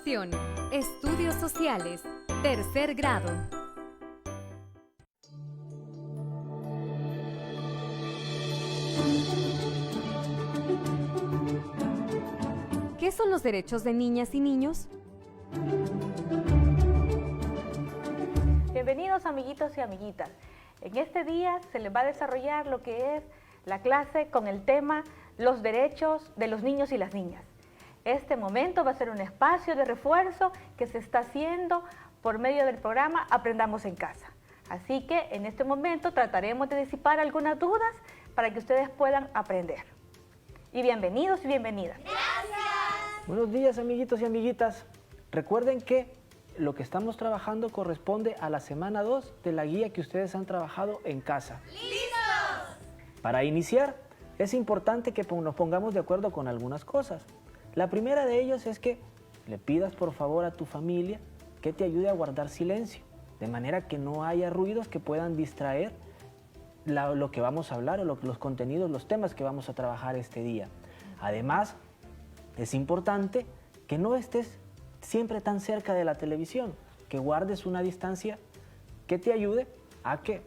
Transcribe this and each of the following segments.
continuación, Estudios Sociales, tercer grado. ¿Qué son los derechos de niñas y niños? Bienvenidos amiguitos y amiguitas. En este día se les va a desarrollar lo que es la clase con el tema los derechos de los niños y las niñas. Este momento va a ser un espacio de refuerzo que se está haciendo por medio del programa Aprendamos en Casa. Así que en este momento trataremos de disipar algunas dudas para que ustedes puedan aprender. Y bienvenidos y bienvenidas. ¡Gracias! Buenos días amiguitos y amiguitas. Recuerden que lo que estamos trabajando corresponde a la semana 2 de la guía que ustedes han trabajado en casa. ¡Listos! Para iniciar, es importante que nos pongamos de acuerdo con algunas cosas. La primera de ellas es que le pidas por favor a tu familia que te ayude a guardar silencio, de manera que no haya ruidos que puedan distraer lo que vamos a hablar o los contenidos, los temas que vamos a trabajar este día. Además, es importante que no estés siempre tan cerca de la televisión, que guardes una distancia que te ayude a que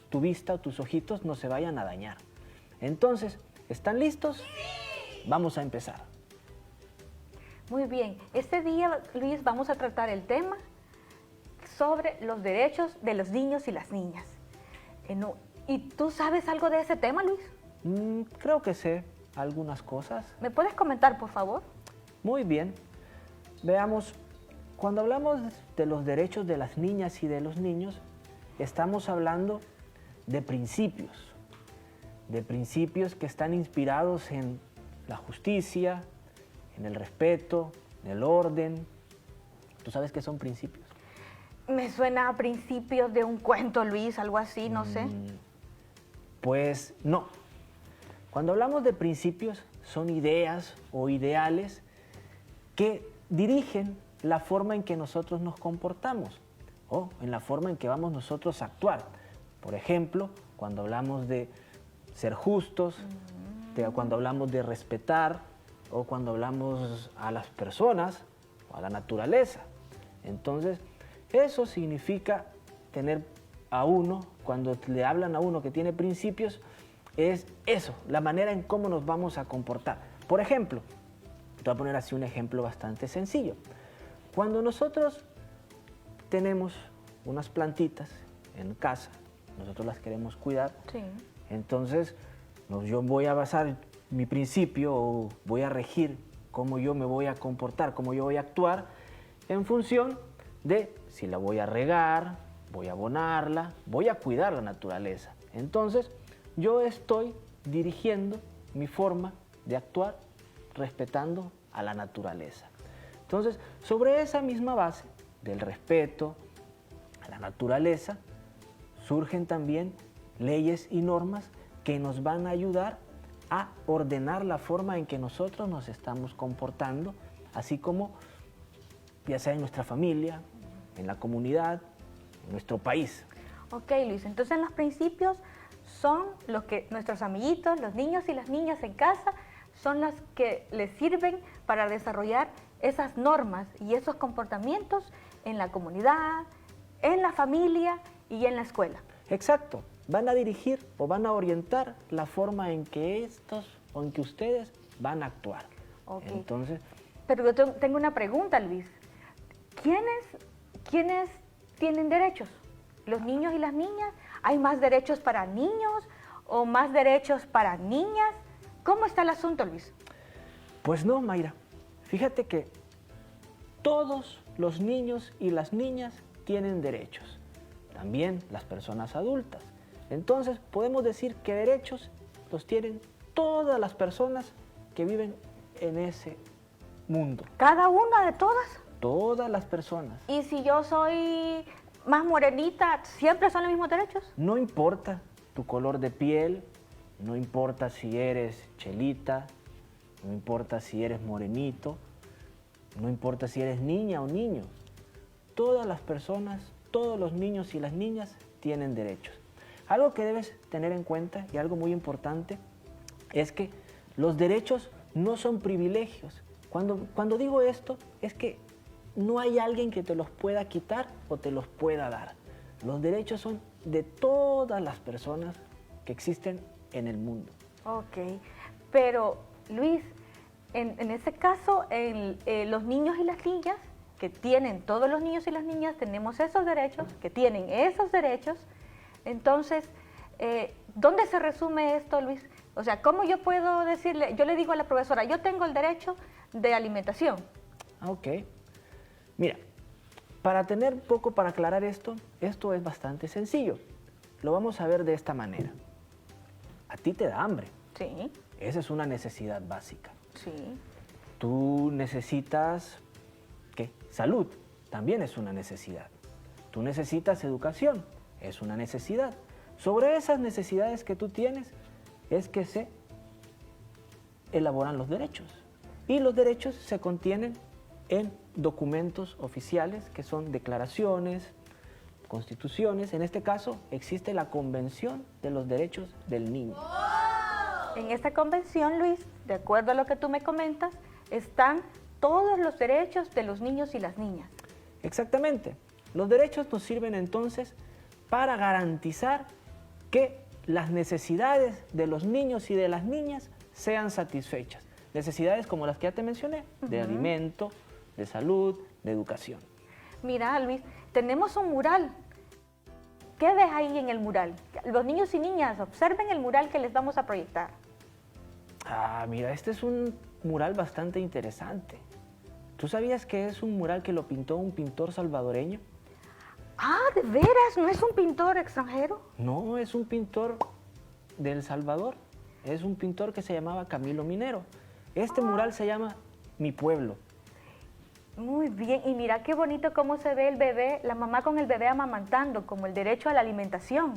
tu vista o tus ojitos no se vayan a dañar. Entonces, ¿están listos? ¡Sí! Vamos a empezar. Muy bien, este día, Luis, vamos a tratar el tema sobre los derechos de los niños y las niñas. ¿Y tú sabes algo de ese tema, Luis? Creo que sé algunas cosas. ¿Me puedes comentar, por favor? Muy bien. Veamos, cuando hablamos de los derechos de las niñas y de los niños, estamos hablando de principios que están inspirados en la justicia, en el respeto, en el orden. ¿Tú sabes qué son principios? Me suena a principios de un cuento, Luis, algo así, no sé. Pues no. Cuando hablamos de principios, son ideas o ideales que dirigen la forma en que nosotros nos comportamos o en la forma en que vamos nosotros a actuar. Por ejemplo, cuando hablamos de ser justos, cuando hablamos de respetar, o cuando hablamos a las personas o a la naturaleza. Entonces, eso significa tener a uno, cuando le hablan a uno que tiene principios, es eso, la manera en cómo nos vamos a comportar. Por ejemplo, te voy a poner así un ejemplo bastante sencillo. Cuando nosotros tenemos unas plantitas en casa, nosotros las queremos cuidar, Sí. Entonces yo voy a basar mi principio o voy a regir cómo yo me voy a comportar, cómo yo voy a actuar en función de si la voy a regar, voy a abonarla, voy a cuidar la naturaleza. Entonces yo estoy dirigiendo mi forma de actuar respetando a la naturaleza. Entonces, sobre esa misma base del respeto a la naturaleza, surgen también leyes y normas que nos van a ayudar a ordenar la forma en que nosotros nos estamos comportando, así como ya sea en nuestra familia, en la comunidad, en nuestro país. Ok, Luis, entonces los principios son los que nuestros amiguitos, los niños y las niñas en casa, son las que les sirven para desarrollar esas normas y esos comportamientos en la comunidad, en la familia y en la escuela. Exacto. Van a dirigir o van a orientar la forma en que ustedes van a actuar. Okay. Entonces, pero yo tengo una pregunta, Luis. ¿Quiénes tienen derechos? ¿Los niños y las niñas? ¿Hay más derechos para niños o más derechos para niñas? ¿Cómo está el asunto, Luis? Pues no, Mayra. Fíjate que todos los niños y las niñas tienen derechos. También las personas adultas. Entonces, podemos decir que derechos los tienen todas las personas que viven en ese mundo. ¿Cada una de todas? Todas las personas. ¿Y si yo soy más morenita, siempre son los mismos derechos? No importa tu color de piel, no importa si eres chelita, no importa si eres morenito, no importa si eres niña o niño. Todas las personas, todos los niños y las niñas tienen derechos. Algo que debes tener en cuenta y algo muy importante es que los derechos no son privilegios. Cuando digo esto es que no hay alguien que te los pueda quitar o te los pueda dar. Los derechos son de todas las personas que existen en el mundo. Ok, pero Luis, en ese caso, los niños y las niñas, que tienen, todos los niños y las niñas tenemos esos derechos, que tienen esos derechos, entonces, ¿dónde se resume esto, Luis? O sea, ¿cómo yo puedo decirle, yo le digo a la profesora, yo tengo el derecho de alimentación? Ok. Mira, para tener un poco, para aclarar esto es bastante sencillo. Lo vamos a ver de esta manera. A ti te da hambre. Sí, Esa es una necesidad básica. sí. Tú necesitas, ¿qué? Salud, también es una necesidad. Tú necesitas educación, es una necesidad. Sobre esas necesidades que tú tienes es que se elaboran los derechos. Y los derechos se contienen en documentos oficiales que son declaraciones, constituciones. En este caso existe la Convención de los Derechos del Niño. En esta convención, Luis, de acuerdo a lo que tú me comentas, están todos los derechos de los niños y las niñas. Exactamente. Los derechos nos sirven entonces para garantizar que las necesidades de los niños y de las niñas sean satisfechas. Necesidades como las que ya te mencioné, de alimento, de salud, de educación. Mira, Luis, tenemos un mural. ¿Qué ves ahí en el mural? Los niños y niñas, observen el mural que les vamos a proyectar. Ah, mira, este es un mural bastante interesante. ¿Tú sabías que es un mural que lo pintó un pintor salvadoreño? Ah, ¿de veras? ¿No es un pintor extranjero? No, es un pintor de El Salvador. Es un pintor que se llamaba Camilo Minero. Este mural se llama Mi Pueblo. Muy bien, y mira qué bonito cómo se ve el bebé, la mamá con el bebé amamantando, como el derecho a la alimentación.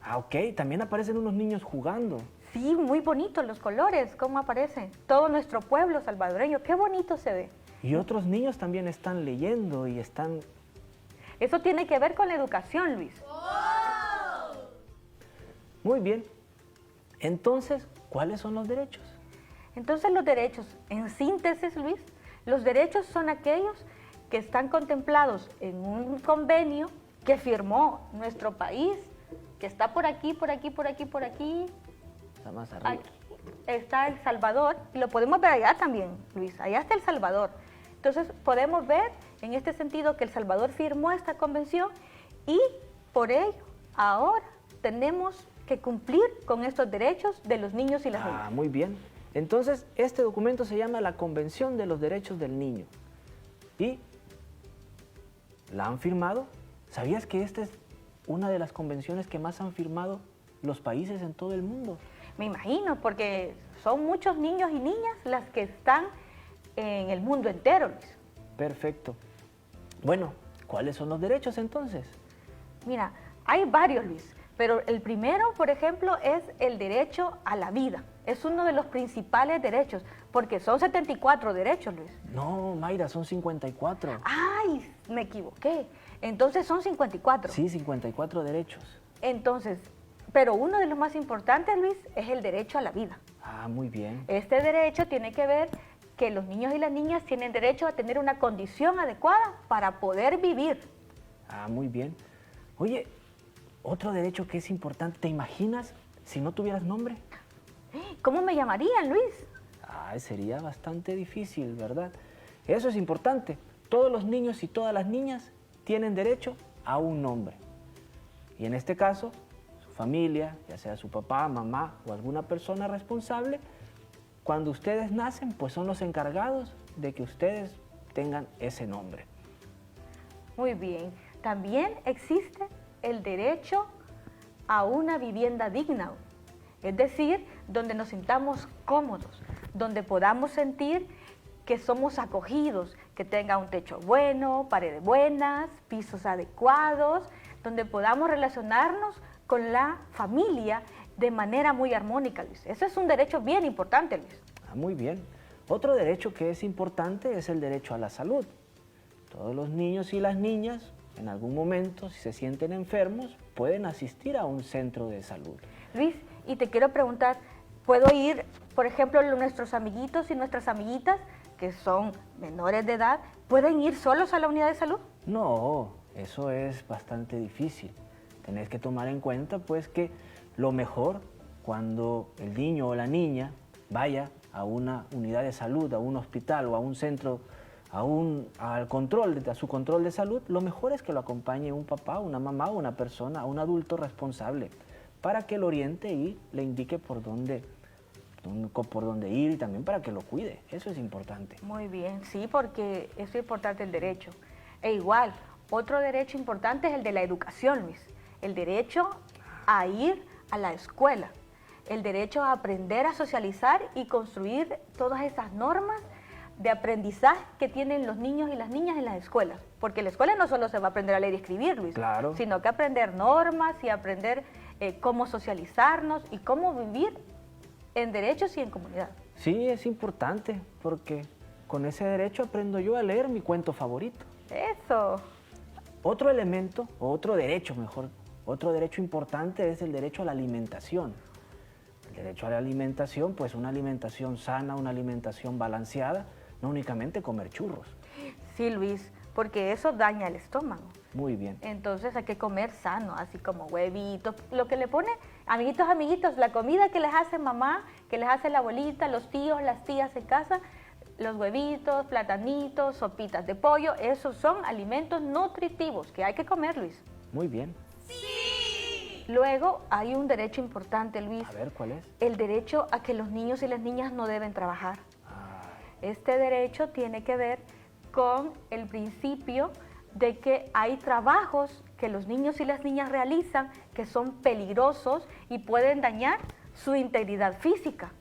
Ah, ok, también aparecen unos niños jugando. Sí, muy bonitos los colores, cómo aparecen. Todo nuestro pueblo salvadoreño, qué bonito se ve. Y otros niños también están leyendo y están... Eso tiene que ver con la educación, Luis. Muy bien. Entonces, ¿cuáles son los derechos? Entonces los derechos, en síntesis, Luis, los derechos son aquellos que están contemplados en un convenio que firmó nuestro país, que está por aquí, por aquí, por aquí, por aquí. Está más arriba. Aquí está El Salvador, y lo podemos ver allá también, Luis, allá está El Salvador. Entonces podemos ver en este sentido que El Salvador firmó esta convención y por ello ahora tenemos que cumplir con estos derechos de los niños y las niñas. Ah, muy bien. Entonces, este documento se llama la Convención de los Derechos del Niño. ¿Y la han firmado? ¿Sabías que esta es una de las convenciones que más han firmado los países en todo el mundo? Me imagino, porque son muchos niños y niñas las que están en el mundo entero, Luis. Perfecto. Bueno, ¿cuáles son los derechos entonces? Mira, hay varios, Luis, pero el primero, por ejemplo, es el derecho a la vida. Es uno de los principales derechos, porque son 74 derechos, Luis. No, Mayra, son 54. ¡Ay! Me equivoqué. Entonces son 54. Sí, 54 derechos. Entonces, pero uno de los más importantes, Luis, es el derecho a la vida. Ah, muy bien. Este derecho tiene que ver que los niños y las niñas tienen derecho a tener una condición adecuada para poder vivir. Ah, muy bien. Oye, otro derecho que es importante, ¿te imaginas si no tuvieras nombre? ¿Cómo me llamarían, Luis? Ah, sería bastante difícil, ¿verdad? Eso es importante. Todos los niños y todas las niñas tienen derecho a un nombre. Y en este caso, su familia, ya sea su papá, mamá o alguna persona responsable, cuando ustedes nacen, pues son los encargados de que ustedes tengan ese nombre. Muy bien. También existe el derecho a una vivienda digna, es decir, donde nos sintamos cómodos, donde podamos sentir que somos acogidos, que tenga un techo bueno, paredes buenas, pisos adecuados, donde podamos relacionarnos con la familia de manera muy armónica, Luis. Eso es un derecho bien importante, Luis. Ah, muy bien. Otro derecho que es importante es el derecho a la salud. Todos los niños y las niñas, en algún momento, si se sienten enfermos, pueden asistir a un centro de salud. Luis, y te quiero preguntar, ¿puedo ir, por ejemplo, nuestros amiguitos y nuestras amiguitas que son menores de edad, pueden ir solos a la unidad de salud? No, eso es bastante difícil. Tenés que tomar en cuenta pues que lo mejor cuando el niño o la niña vaya a una unidad de salud, a un hospital o a un centro, a su control de salud, lo mejor es que lo acompañe un papá, una mamá, una persona, un adulto responsable, para que lo oriente y le indique por dónde ir y también para que lo cuide. Eso es importante. Muy bien, sí, porque eso es importante el derecho. E igual, otro derecho importante es el de la educación, Luis. El derecho a ir a la escuela. El derecho a aprender a socializar y construir todas esas normas de aprendizaje que tienen los niños y las niñas en las escuelas. Porque en la escuela no solo se va a aprender a leer y escribir, Luis, claro, sino que aprender normas y aprender cómo socializarnos y cómo vivir en derechos y en comunidad. Sí, es importante, porque con ese derecho aprendo yo a leer mi cuento favorito. Eso. Otro elemento, o otro derecho mejor, otro derecho importante es el derecho a la alimentación. El derecho a la alimentación, pues una alimentación sana, una alimentación balanceada, no únicamente comer churros. Sí, Luis, porque eso daña el estómago. Muy bien. Entonces hay que comer sano, así como huevitos, lo que le pone, amiguitos, la comida que les hace mamá, que les hace la abuelita, los tíos, las tías en casa, los huevitos, platanitos, sopitas de pollo, esos son alimentos nutritivos que hay que comer, Luis. Muy bien. Luego hay un derecho importante, Luis. A ver, ¿cuál es? El derecho a que los niños y las niñas no deben trabajar. Ay. Este derecho tiene que ver con el principio de que hay trabajos que los niños y las niñas realizan que son peligrosos y pueden dañar su integridad física.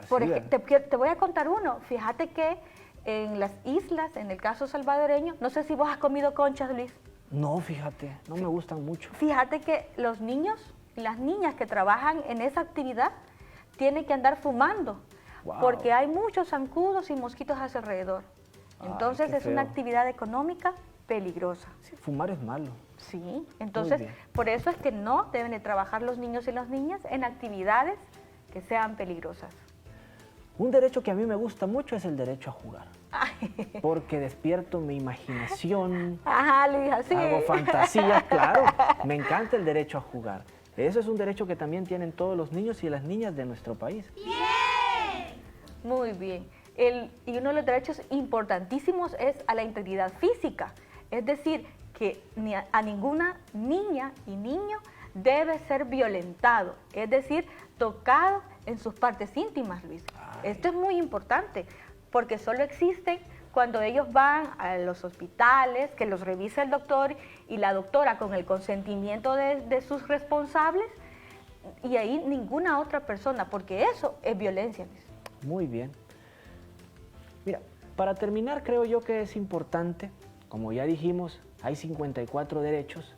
Por Sí, ejemplo, te voy a contar uno. Fíjate que en las islas, en el caso salvadoreño, no sé si vos has comido conchas, Luis. No, fíjate, no me gustan mucho. Fíjate que los niños y las niñas que trabajan en esa actividad tienen que andar fumando, Wow. porque hay muchos zancudos y mosquitos a su alrededor. Ay, Entonces qué es una feo. actividad económica peligrosa. Sí, fumar es malo. Sí, entonces bien. por eso es que no deben de trabajar los niños y las niñas en actividades que sean peligrosas. Un derecho que a mí me gusta mucho es el derecho a jugar, Ay. porque despierto mi imaginación, Ajá, Luis, así. hago fantasías, claro. Me encanta el derecho a jugar. Eso es un derecho que también tienen todos los niños y las niñas de nuestro país. Muy bien. Y uno de los derechos importantísimos es a la integridad física. Es decir, que a ninguna niña y niño debe ser violentado, es decir, tocado en sus partes íntimas, Luis. Ay. Esto es muy importante, porque solo existen cuando ellos van a los hospitales, que los revisa el doctor y la doctora con el consentimiento de sus responsables, y ahí ninguna otra persona, porque eso es violencia, Luis. Muy bien. Mira, para terminar creo yo que es importante, como ya dijimos, hay 54 derechos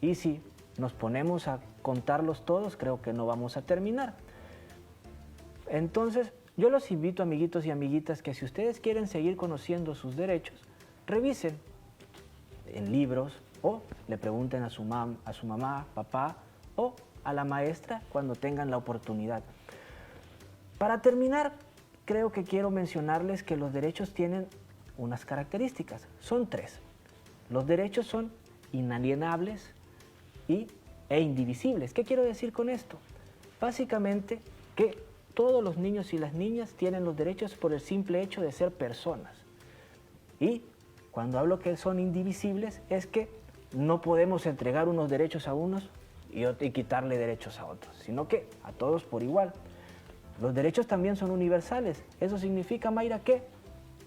y si nos ponemos a contarlos todos, creo que no vamos a terminar. Entonces, yo los invito, amiguitos y amiguitas, que si ustedes quieren seguir conociendo sus derechos, revisen en libros o le pregunten a su mamá, papá o a la maestra cuando tengan la oportunidad. Para terminar, creo que quiero mencionarles que los derechos tienen unas características. Son 3. Los derechos son inalienables e indivisibles. ¿Qué quiero decir con esto? Básicamente que todos los niños y las niñas tienen los derechos por el simple hecho de ser personas. Y cuando hablo que son indivisibles es que no podemos entregar unos derechos a unos y quitarle derechos a otros, sino que a todos por igual. Los derechos también son universales. Eso significa, Mayra, ¿qué?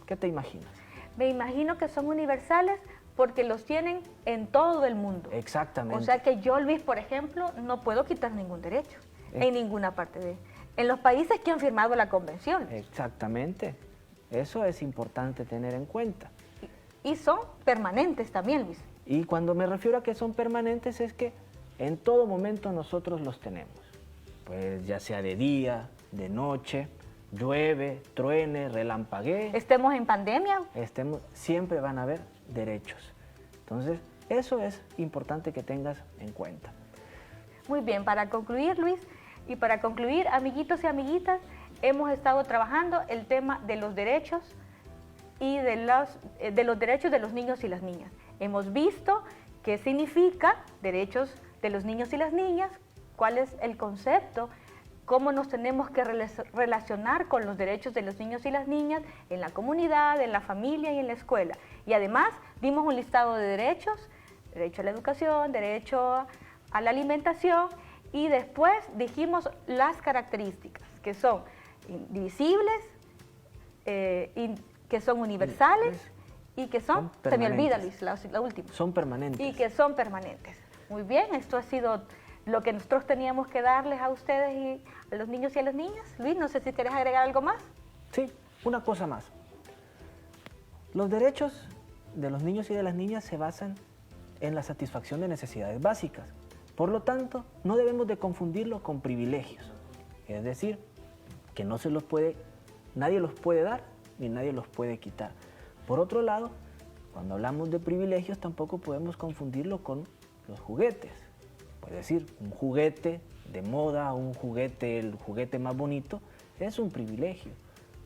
¿Qué te imaginas? Me imagino que son universales porque los tienen en todo el mundo. Exactamente. O sea que yo, Luis, por ejemplo, no puedo quitar ningún derecho Eh. en ninguna parte en los países que han firmado la convención. Exactamente. Eso es importante tener en cuenta. Y son permanentes también, Luis. Y cuando me refiero a que son permanentes es que en todo momento nosotros los tenemos. Pues ya sea de día, de noche, llueve, truene, relampaguee, Estemos en pandemia. siempre van a haber derechos. Entonces, eso es importante que tengas en cuenta. Muy bien, para concluir, Luis, y para concluir, amiguitos y amiguitas, hemos estado trabajando el tema de los derechos y de los derechos de los niños y las niñas. Hemos visto qué significa derechos de los niños y las niñas, cuál es el concepto, cómo nos tenemos que relacionar con los derechos de los niños y las niñas en la comunidad, en la familia y en la escuela. Y además dimos un listado de derechos, derecho a la educación, derecho a la alimentación, y después dijimos las características, que son indivisibles, que son universales y que son, se me olvida Luis, la última. Son permanentes. Y que son permanentes. Muy bien, esto ha sido lo que nosotros teníamos que darles a ustedes y a los niños y a las niñas. Luis, no sé si quieres agregar algo más. Sí, una cosa más. Los derechos de los niños y de las niñas se basan en la satisfacción de necesidades básicas. Por lo tanto, no debemos de confundirlo con privilegios. Es decir, que no se los puede, nadie los puede dar ni nadie los puede quitar. Por otro lado, cuando hablamos de privilegios tampoco podemos confundirlo con los juguetes. Es decir, un juguete de moda, el juguete más bonito, es un privilegio,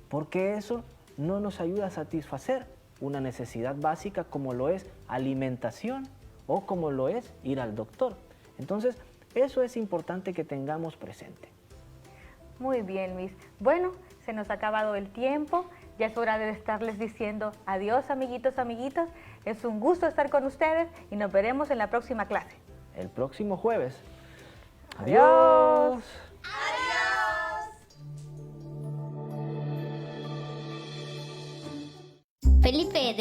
porque eso no nos ayuda a satisfacer una necesidad básica como lo es alimentación o como lo es ir al doctor. Entonces, eso es importante que tengamos presente. Muy bien, Luis. Bueno, se nos ha acabado el tiempo. Ya es hora de estarles diciendo adiós, amiguitos, amiguitas. Es un gusto estar con ustedes y nos veremos en la próxima clase. El próximo jueves. Adiós. Felipe